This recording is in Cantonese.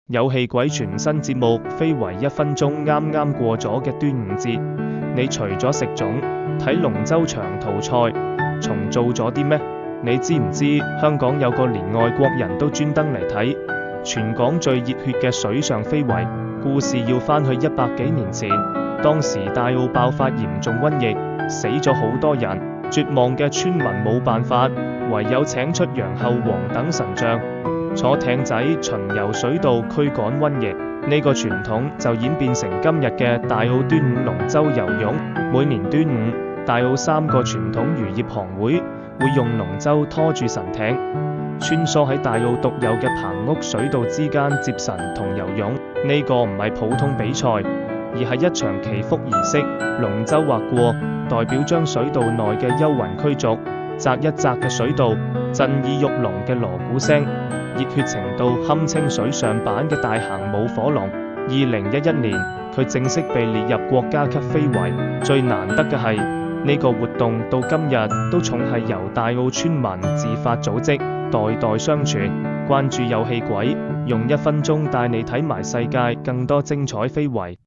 有氣鬼全新節目非為1分鐘，啱啱過咗嘅端午節，你除咗食粽、睇龍舟長途賽，仲做咗啲咩？你知唔知香港有個連外國人都專登嚟睇，全港最熱血嘅水上非遺？故事要返去100幾年前，當時大澳爆發嚴重瘟疫，死咗好多人，絕望嘅村民冇辦法，唯有請出楊後王等神將，坐艇仔巡遊水道驅趕瘟疫。呢個傳統就演變成今日嘅大澳端午龍舟游泳。每年端午，大澳3個傳統漁業行會會用龍舟拖住神艇，穿梭喺大澳獨有嘅棚屋水道之間接神同游泳。呢個唔係普通比賽，而係一場祈福儀式。龍舟劃過，代表將水道內嘅幽魂驅逐。擲一擲嘅水道，震耳欲聾嘅鑼鼓聲，熱血程度堪稱水上版嘅大行舞火龍。2011年，佢正式被列入國家級非遺。最難得嘅係，呢個活動到今日都仲係由大澳村民自發組織，代代相傳。關注有氣鬼，用1分鐘帶你睇埋世界更多精彩非遺。